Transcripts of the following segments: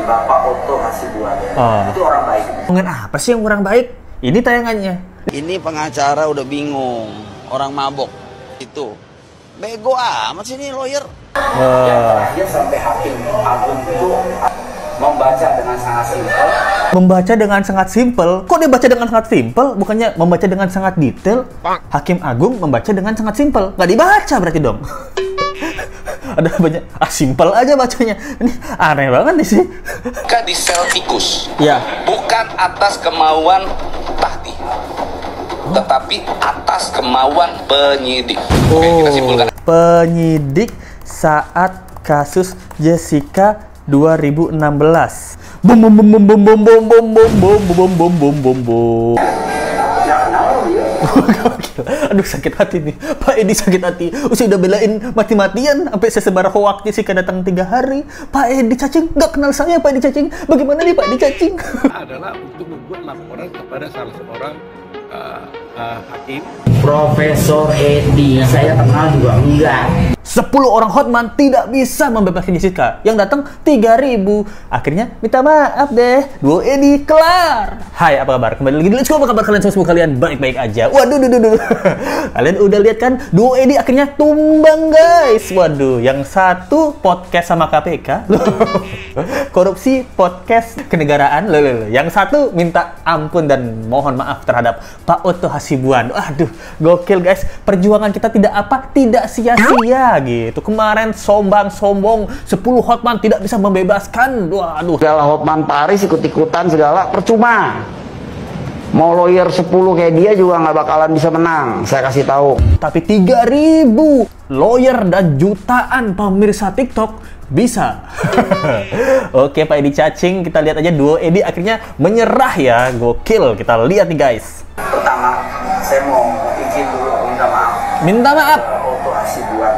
ini, Bapak Otto Hasibuan. Itu orang baik. Ngomongin apa sih yang kurang baik? Ini tayangannya. Ini pengacara udah bingung, orang mabok itu. Bego amat sih ini lawyer. Yang terakhir sampai Hakim Agung itu membaca dengan sangat simpel. Membaca dengan sangat simpel? Kok dia baca dengan sangat simpel? Bukannya membaca dengan sangat detail? Hakim Agung membaca dengan sangat simpel. Nggak dibaca berarti dong. Ada banyak, simpel aja bacanya. Ini aneh banget nih sih. Maka di sel tikus. Ya. Bukan atas kemauan Tahti, tetapi atas kemauan penyidik. Oke, kita simpulkan. Penyidik saat kasus Jessica 2016. Bum bum bum bum bum bum bum bum bum bum bum bum bum bum. Aduh sakit hati nih Pak Edi, sakit hati. Udah belain mati-matian sampai saya sebar hoax Jessica datang 3 hari. Pak Edi Cacing nggak kenal saya. Pak Edi Cacing bagaimana nih Pak Edi Cacing? Adalah untuk membuat laporan kepada salah seorang hakim. Profesor Edi, saya kenal juga enggak. 10 orang hotman tidak bisa membebaskan Jessica. Yang datang 3.000. Akhirnya minta maaf deh. Duo Edi kelar. Hai, apa kabar? Kembali lagi di Let's Go. Apa kabar kalian semua? Kalian baik-baik aja. Waduh, kalian udah lihat kan? Duo Edi akhirnya tumbang, guys. Waduh, yang satu podcast sama KPK. Korupsi podcast kenegaraan. Yang satu minta ampun dan mohon maaf terhadap Pak Otto Hasibuan. Waduh, gokil guys. Perjuangan kita tidak sia-sia gitu. Kemarin sombong 10 hotman tidak bisa membebaskan. Waduh. Segala hotman Paris ikut-ikutan segala percuma. Mau lawyer 10 kayak dia juga nggak bakalan bisa menang. Saya kasih tahu. Tapi 3.000 lawyer dan jutaan pemirsa TikTok bisa. Oke Pak Edi Cacing, kita lihat aja duo Edi akhirnya menyerah ya. Gokil. Kita lihat nih guys. Pertama, saya mau izin dulu minta maaf. Minta maaf. Otto Hasibuan.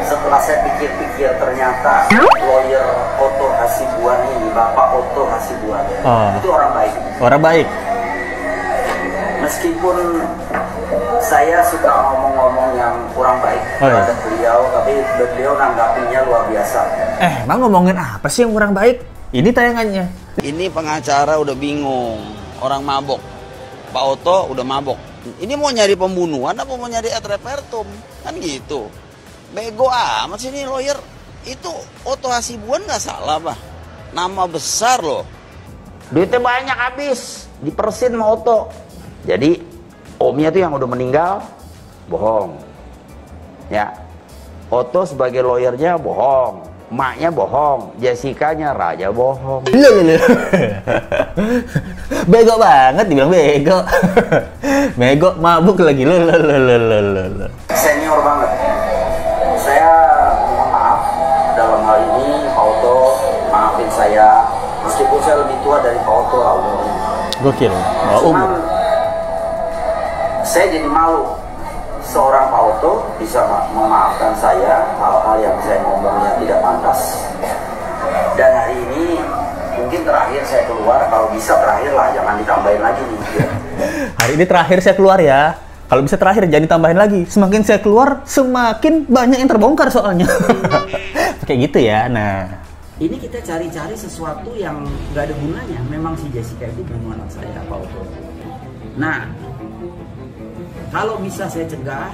Setelah saya pikir-pikir ternyata lawyer Otto Hasibuan ini, Bapak Otto Hasibuan, itu orang baik. Orang baik. Meskipun saya suka ngomong-ngomong yang kurang baik terhadap beliau, tapi beliau nanggapinya luar biasa. Emang ngomongin apa sih yang kurang baik? Ini tayangannya. Ini pengacara udah bingung, orang mabok. Pak Otto udah mabok. Ini mau nyari pembunuhan apa mau nyari ad repertum? Kan gitu. Bego amat sih ini lawyer. Itu Otto Hasibuan nggak salah, Pak. Nama besar loh. Duitnya banyak habis. Dipersin sama Otto. Jadi omnya tuh yang udah meninggal bohong. Ya. Otto sebagai lawyernya bohong. Maknya bohong. Jessica-nya raja bohong. Bego banget dibilang bego. Bego mabuk lagi. Senior banget. Saya mohon maaf dalam hal ini Pak Otto, maafin saya meskipun saya lebih tua dari Pak Otto lah umurnya. Gokil. Cuman saya jadi malu seorang Pak Otto bisa memaafkan saya hal-hal yang saya ngomongnya tidak pantas. Dan hari ini mungkin terakhir saya keluar, kalau bisa terakhir lah, jangan ditambahin lagi nih. Ya. Hari ini terakhir saya keluar ya. Kalau bisa terakhir, jangan ditambahin lagi. Semakin saya keluar, semakin banyak yang terbongkar soalnya. Kayak gitu ya. Nah, ini kita cari-cari sesuatu yang nggak ada gunanya. Memang si Jessica itu bunuh anak saya, Pak Otto. Nah, kalau bisa saya cegah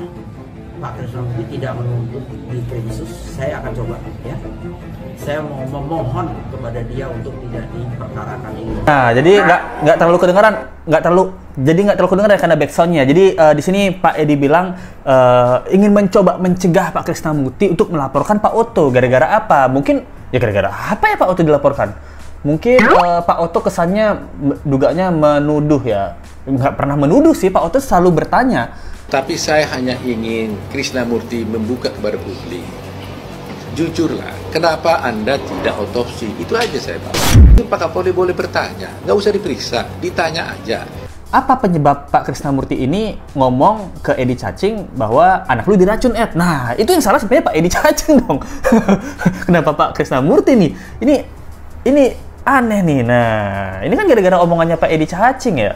Pak Krisnamurti tidak menuntut di Krimsus, saya akan coba ya. Saya mau memohon kepada dia untuk tidak diperkarakan ini. Nah, jadi nggak terlalu kedengaran, nggak terlalu kedengaran karena backsoundnya. Jadi di sini Pak Edi bilang ingin mencoba mencegah Pak Krisnamurti untuk melaporkan Pak Otto. Gara-gara apa? Mungkin ya gara-gara apa ya Pak Otto dilaporkan? Mungkin Pak Otto kesannya duganya menuduh ya. Nggak pernah menuduh sih, Pak Otto selalu bertanya. Tapi saya hanya ingin Krisnamurti membuka kepada publik. Jujurlah, kenapa Anda tidak otopsi? Itu aja saya Pak. Pak Kapolri boleh bertanya, nggak usah diperiksa, ditanya aja. Apa penyebab Pak Krisnamurti ini ngomong ke Edi Cacing bahwa anak lu diracun, Ed? Nah, itu yang salah sebenarnya Pak Edi Cacing dong. Kenapa Pak Krisnamurti nih? Ini aneh nih. Nah, ini kan gara-gara omongannya Pak Edi Cacing ya.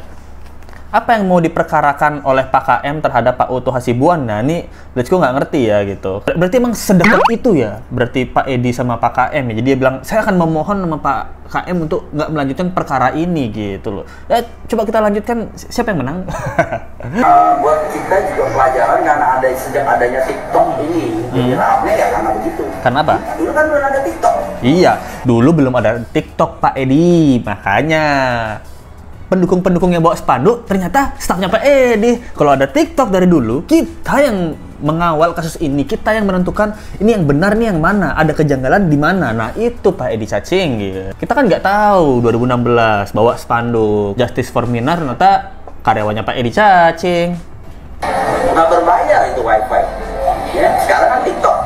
apa yang mau diperkarakan oleh Pak KM terhadap Pak Oto Hasibuan? Nah, ini Let's Go nggak ngerti ya gitu. Berarti emang sedekat itu ya, berarti Pak Edi sama Pak KM ya. Jadi dia bilang, saya akan memohon sama Pak KM untuk nggak melanjutkan perkara ini gitu loh. Ya, coba kita lanjutkan, siapa yang menang? Buat kita juga pelajaran karena sejak adanya TikTok ini jadi rame ya karena begitu. Karena apa? Dulu kan belum ada TikTok. Iya, dulu belum ada TikTok Pak Edi, makanya pendukung-pendukung yang bawa spanduk ternyata stafnya Pak Edi. Kalau ada TikTok dari dulu, kita yang mengawal kasus ini, kita yang menentukan ini yang benar nih yang mana, ada kejanggalan di mana. Nah itu Pak Edi cacing gitu. Kita kan nggak tahu 2016 bawa spanduk Justice for Minor, ternyata karyawannya Pak Edi cacing. Nggak berbayar itu wifi. Ya, sekarang kan TikTok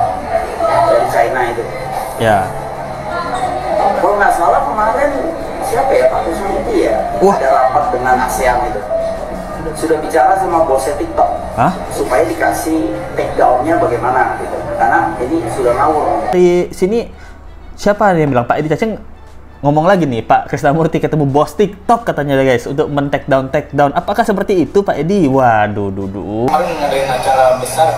dari China itu. Ya. Kalau nggak salah kemarin siapa ya Pak Kusumiti ya? Wah. Ada rapat dengan ASEAN itu. Sudah bicara sama bosnya TikTok. Hah? Supaya dikasih take down-nya bagaimana gitu. Karena ini sudah ngawur. Di sini siapa yang bilang Pak Edi cacing? Ngomong lagi nih, Pak Krisnamurti ketemu bos TikTok katanya guys untuk men-take down. Apakah seperti itu Pak Edi? Waduh, Kemarin ngadain acara besar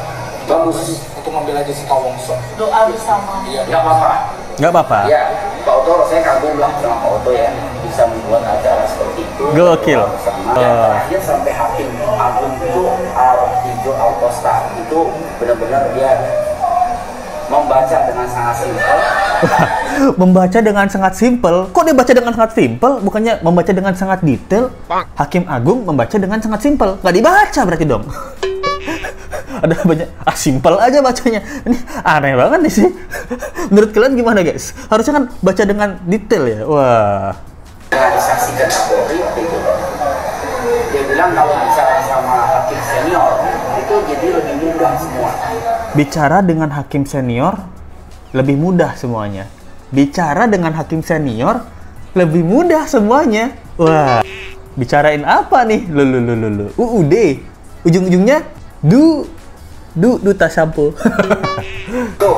Bagus. untuk membela Jessica Wongso. Doa bersama. Iya, nggak apa-apa. Nggak apa-apa. Ya, Pak Oto, saya kagum lah sama Pak Oto ya, bisa membuat acara seperti itu. Gokil. Sama. Dan terakhir sampai Hakim Agung itu Artijo Alkosta itu benar-benar dia membaca dengan sangat simpel. Membaca dengan sangat simpel. Kok dia baca dengan sangat simpel? Bukannya membaca dengan sangat detail? Hakim Agung membaca dengan sangat simpel. Nggak dibaca berarti dong. Ada banyak simpel aja bacanya. Ini aneh banget nih sih. Menurut kalian gimana guys? Harusnya kan baca dengan detail ya. Wah. Dengan disaksikan Kapolri waktu itu, dia bilang kalau bicara sama hakim senior itu jadi lebih mudah semua. Bicara dengan hakim senior lebih mudah semuanya. Bicara dengan hakim senior lebih mudah semuanya. Wah. Bicarain apa nih? Lu. UUD. Ujung-ujungnya duta sampo. Tuh,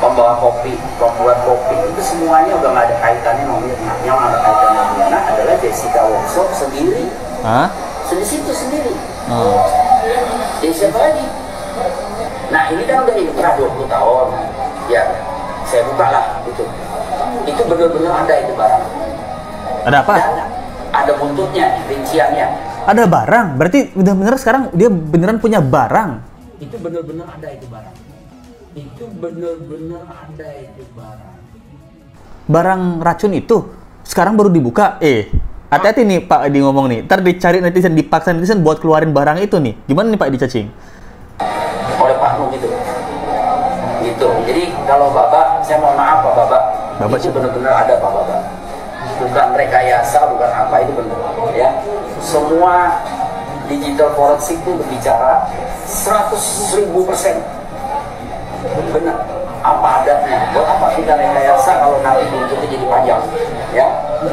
pembawa kopi, pembuat kopi itu semuanya udah nggak ada kaitannya sama Mirna. Yang ada kaitannya sama Mirna adalah Jessica Wongso sendiri. Hah? Di situ sendiri. Oh. Jadi siapa lagi? Nah ini kan udah inkrah 20 tahun. Ya, saya buka lah itu. Itu benar-benar ada itu barang. Ada apa? Ada buntutnya, rinciannya. Ada barang. Berarti benar-benar sekarang dia beneran punya barang. Itu benar-benar ada itu barang. Itu benar-benar ada itu barang. Barang racun itu sekarang baru dibuka. Hati-hati nih Pak Edi ngomong nih. Ntar dicari netizen, dipaksa netizen buat keluarin barang itu nih. Gimana nih Pak Edi cacing? Oleh Pak Nu gitu. Gitu. Jadi kalau Bapak, saya mohon maaf Pak Bapak. Bapak itu siapa? benar-benar ada Pak Bapak. Bukan rekayasa, bukan apa, itu benar. Ya. Semua digital forensik itu berbicara 100.000% benar apa adanya. Buat apa kita rekayasa kalau nanti buntutnya jadi panjang? Ya,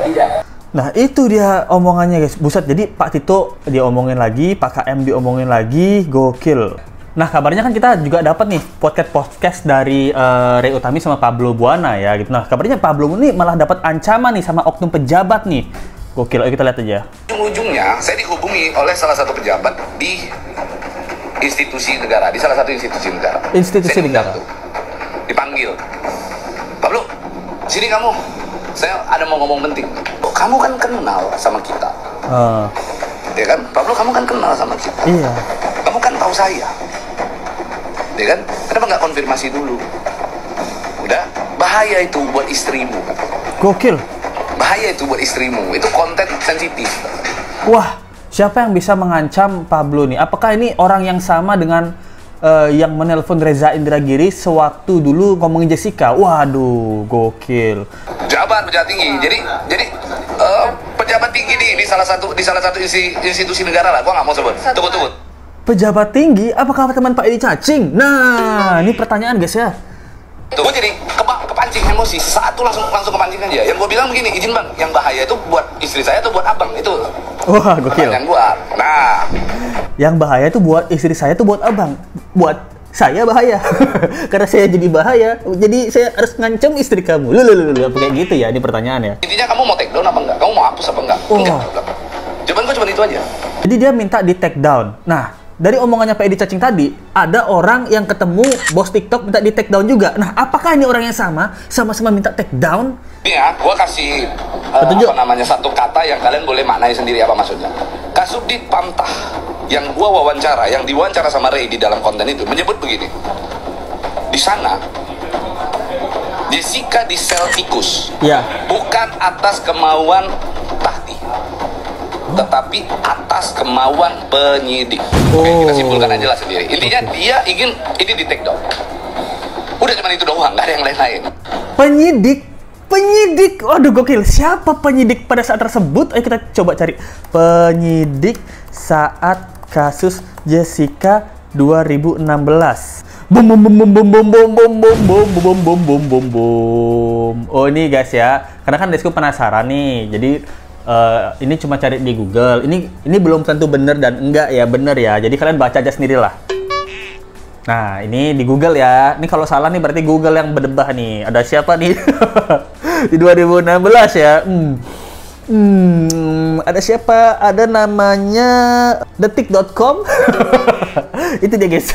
tidak. Nah itu dia omongannya guys. Buset, jadi Pak Tito dia omongin lagi, Pak KM diomongin lagi, gokil. Nah kabarnya kan kita juga dapat nih podcast dari Ray Utami sama Pablo Buana ya gitu. Nah kabarnya Pablo ini malah dapat ancaman nih sama oknum pejabat nih. Gokil, ayo kita lihat aja. Ujung-ujungnya saya dihubungi oleh salah satu pejabat di institusi negara, di salah satu institusi negara. Institusi Saya negara. tuh, dipanggil. Pablo, sini kamu. Saya ada mau ngomong penting. Oh, kamu kan kenal sama kita. Ya kan? Pablo, kamu kan kenal sama kita. Iya. Kamu kan tahu saya. Ya kan? Kenapa nggak konfirmasi dulu? Udah, bahaya itu buat istrimu. Gokil. Bahaya itu buat istrimu. Itu konten sensitif. Wah, siapa yang bisa mengancam Pablo nih? Apakah ini orang yang sama dengan yang menelpon Reza Indragiri sewaktu dulu ngomongin Jessica? Waduh, gokil. Pejabat tinggi. Jadi pejabat tinggi di salah satu institusi negara lah. Gua nggak mau sebut. Tunggu. Pejabat tinggi? Apakah teman Pak Edi cacing? Nah, ini pertanyaan guys ya. Gue jadi kepancing emosi. Saat itu langsung kepancing aja. Yang gue bilang begini, izin bang, yang bahaya itu buat istri saya atau buat abang? Itu. Wah, gokil. Pertanyaan gue. Nah, yang bahaya itu buat istri saya itu buat abang. Buat saya bahaya. Karena saya jadi bahaya. Jadi saya harus ngancam istri kamu. Lu kayak gitu ya, ini pertanyaan ya. intinya kamu mau take down apa enggak? Kamu mau hapus apa enggak? Oh. Enggak. Jawaban gue cuma itu aja. Jadi dia minta di take down. Nah, dari omongannya Pak Edi Cacing tadi, ada orang yang ketemu bos TikTok minta di take down juga. Nah, apakah ini orang yang sama-sama minta take down? Ini ya, gue kasih satu kata yang kalian boleh maknai sendiri apa maksudnya. Kasubdit Pamtah yang gue wawancara, yang diwawancara sama Ray di dalam konten itu menyebut begini. Di sana Jessica di sel tikus, ya, bukan atas kemauan Tahti, tetapi atas kemauan penyidik. Oke, kita simpulkan aja lah sendiri. Intinya dia ingin ini di take down. Udah cuma itu doang, nggak ada yang lain-lain. Penyidik, waduh gokil. Siapa penyidik pada saat tersebut? Ayo kita coba cari. Penyidik saat kasus Jessica 2016. Bum bum bum bum bum bum bum bum bum bum bum bum bum bum bum. Oh ini guys ya, karena kan Lesku penasaran nih. Jadi ini cuma cari di Google. Ini belum tentu bener dan enggak ya, bener ya. Jadi kalian baca aja sendirilah. Nah, ini di Google ya. Ini kalau salah nih berarti Google yang berdebah nih. Ada siapa nih? Di 2016 ya. Ada siapa? Ada namanya detik.com. Itu dia guys.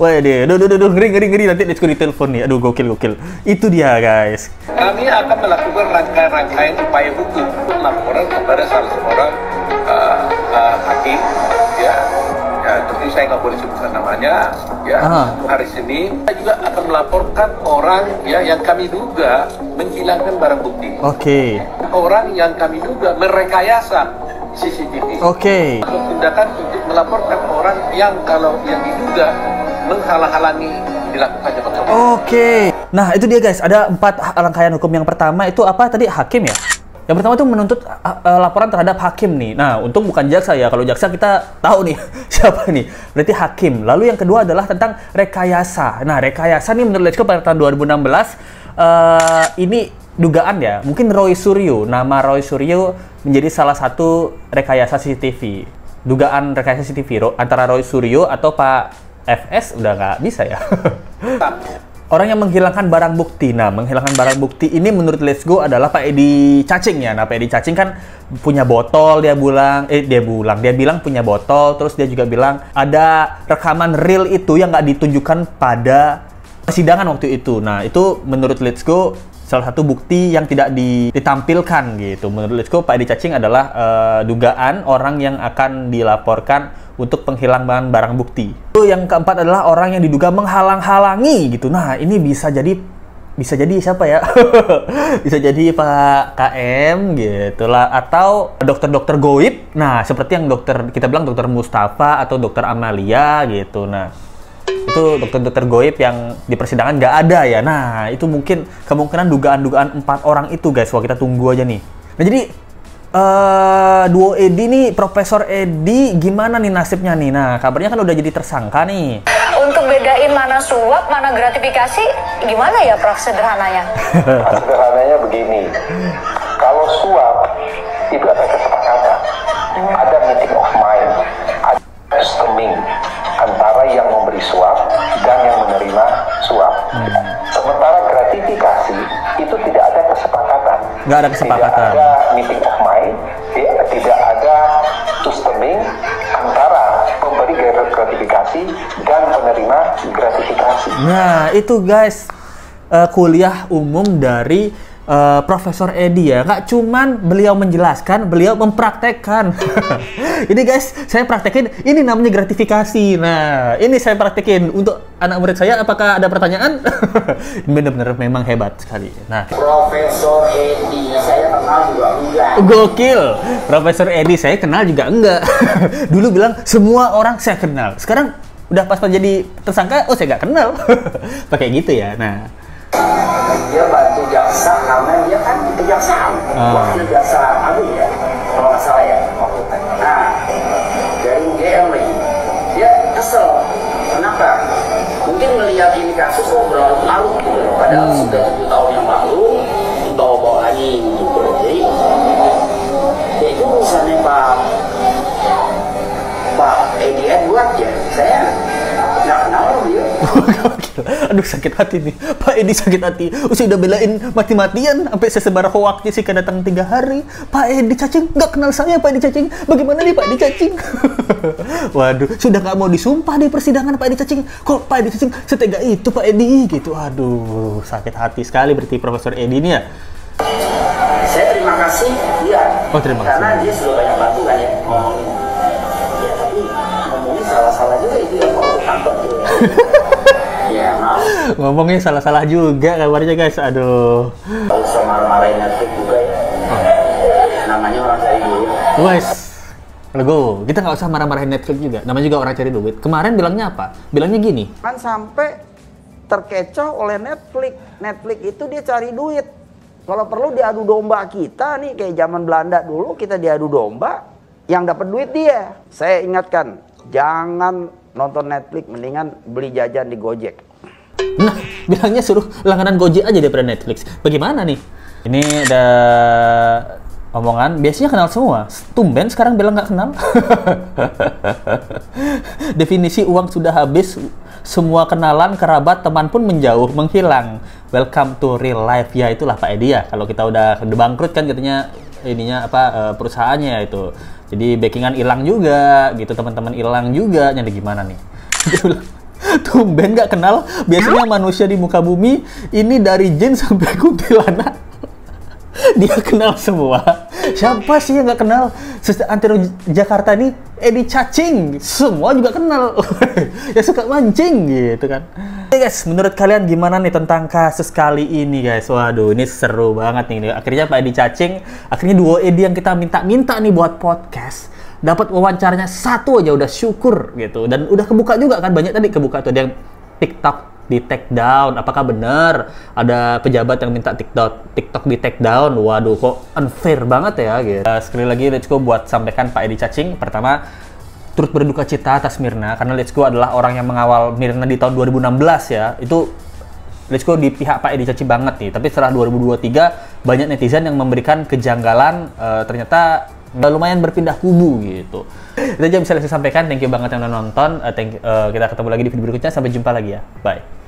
Wah deh. Aduh, ngeri nanti Lesku ditelepon nih. Aduh, gokil. Itu dia guys. Kami akan melakukan rangkaian upaya hukum untuk laporan kepada salah seorang hakim, ya, tentu saya nggak boleh sebutkan namanya, ya. Hari Senin kita juga akan melaporkan orang ya yang kami duga menghilangkan barang bukti. Oke. Orang yang kami duga merekayasa CCTV. Oke. Tindakan untuk melaporkan orang yang kalau yang diduga menghalang-halangi dilakukannya pengawasan. Oke. Nah, itu dia guys. Ada 4 rangkaian hukum. Yang pertama itu apa tadi? Hakim ya? Yang pertama itu menuntut laporan terhadap hakim nih. Nah, untung bukan jaksa ya. Kalau jaksa kita tahu nih siapa nih. Berarti hakim. Lalu yang kedua adalah tentang rekayasa. Nah, rekayasa nih menurut Lesku pada tahun 2016 ini dugaan ya. Mungkin Roy Suryo. Nama Roy Suryo menjadi salah satu rekayasa CCTV. Dugaan rekayasa CCTV antara Roy Suryo atau Pak FS udah nggak bisa ya. Orang yang menghilangkan barang bukti. Nah, menghilangkan barang bukti ini menurut Let's Go adalah Pak Edi Cacing ya. Nah, Pak Edi Cacing kan punya botol, dia bilang punya botol, terus dia juga bilang ada rekaman real itu yang nggak ditunjukkan pada persidangan waktu itu. Nah, itu menurut Let's Go salah satu bukti yang tidak ditampilkan gitu. Menurut Let's Go, Pak Edi Cacing adalah dugaan orang yang akan dilaporkan untuk penghilangan barang bukti. Yang keempat adalah orang yang diduga menghalang-halangi gitu. Nah, ini bisa jadi siapa ya? Bisa jadi Pak KM gitu lah, atau dokter-dokter goib. Nah, seperti yang kita bilang dokter Mustafa atau dokter Amalia gitu. Nah, itu dokter-dokter goib yang di persidangan nggak ada ya. Nah, itu mungkin kemungkinan dugaan-dugaan 4 orang itu guys. Wah, kita tunggu aja nih. Nah, jadi duo Edi nih, Profesor Edi gimana nih nasibnya nih? Nah, kabarnya kan udah jadi tersangka nih. Untuk bedain mana suap, mana gratifikasi, gimana ya Prof sederhananya? Sederhananya begini, kalau suap itu ada kesepakatan, ada meeting of mind, ada stemming antara yang memberi suap dan yang menerima suap. Sementara gratifikasi itu tidak ada kesepakatan. Nggak ada kesepakatan. Tidak ada meeting of mind, tidak ada stemming antara pemberi gratifikasi dan penerima gratifikasi. Nah, itu guys, kuliah umum dari Profesor Edi ya. Nggak cuman beliau menjelaskan, beliau mempraktekkan. Ini guys, saya praktekin, ini namanya gratifikasi. Nah, ini saya praktekin untuk anak murid saya. Apakah ada pertanyaan? Bener-bener memang hebat sekali. Nah, Profesor Edi saya kenal juga enggak. Gokil. Profesor Edi saya kenal juga enggak. Dulu bilang semua orang saya kenal. Sekarang udah pas jadi tersangka, oh saya nggak kenal. Pakai gitu ya. Nah, dia bantu jaksa karena dia kan kejaksaan, wakil jaksa agung ya, kalau nggak salah ya. Nah, dari UGM lagi, dia kesel. Kenapa? Mungkin melihat ini kasus berlarut-larut gitu, padahal sudah 7 tahun yang lalu dibawa-bawa lagi gitu. Jadi, ya itu urusannya Pak Edi Edward ya. Saya nggak kenal dia. Aduh sakit hati nih, Pak Edi sakit hati. Udah belain mati-matian sampai sesebar hoax Jessica datang 3 hari. Pak Edi cacing, nggak kenal saya Pak Edi cacing. Bagaimana nih Pak Edi cacing? Waduh, sudah nggak mau disumpah di persidangan Pak Edi cacing. Kok Pak Edi cacing setega itu Pak Edi gitu. Aduh, sakit hati sekali berarti Profesor Edi ini ya. Saya terima kasih dia. Oh, terima kasih. Karena dia sudah banyak bantu kan ya ngomongin. Ya tapi ngomongnya salah-salah juga itu yang mau tangkap tuh. Ya maaf. Ngomongnya salah-salah juga kabarnya guys. Aduh. Gak usah marah-marahin Netflix juga ya. Namanya orang cari duit. Guys, go. Kita nggak usah marah-marahin Netflix juga. Namanya juga orang cari duit. Kemarin bilangnya apa? Bilangnya gini. Kan sampai terkecoh oleh Netflix. Netflix itu dia cari duit. Kalau perlu diadu domba kita nih, kayak zaman Belanda dulu kita diadu domba, yang dapat duit dia. Saya ingatkan, jangan nonton Netflix, mendingan beli jajan di Gojek. Nah, bilangnya suruh langganan Gojek aja daripada Netflix. Bagaimana nih? Ini ada omongan, biasanya kenal semua. Tumben sekarang bilang nggak kenal. Definisi uang sudah habis, semua kenalan, kerabat, teman pun menjauh, menghilang. Welcome to real life. Ya itulah Pak Edi ya. Kalau kita udah bangkrut kan katanya ininya apa perusahaannya itu. Jadi backingan hilang juga gitu, teman-teman hilang juga. Nyari gimana nih? Tumben nggak kenal. Biasanya manusia di muka bumi ini dari jin sampai kuntilanak. Dia kenal semua. Siapa sih yang nggak kenal? Antero Jakarta nih, Edi cacing. Semua juga kenal. Ya suka mancing gitu kan. Oke guys, menurut kalian gimana nih tentang kasus kali ini guys? Waduh, ini seru banget nih. Akhirnya Pak Edi cacing, akhirnya duo Edi yang kita minta-minta nih buat podcast, dapat wawancaranya 1 aja udah syukur gitu. Dan udah kebuka juga kan, banyak tadi kebuka tuh ada yang TikTok di take down. Apakah benar ada pejabat yang minta TikTok di take down? Waduh, kok unfair banget ya gitu. Sekali lagi Let's Go buat sampaikan Pak Edi cacing. Pertama, turut berduka cita atas Mirna karena Let's Go adalah orang yang mengawal Mirna di tahun 2016 ya. Itu Let's Go di pihak Pak Edi cacing banget nih. Tapi setelah 2023 banyak netizen yang memberikan kejanggalan, ternyata lumayan berpindah kubu gitu. Itu aja bisa saya sampaikan. Thank you banget yang udah nonton. Kita ketemu lagi di video berikutnya. Sampai jumpa lagi ya. Bye.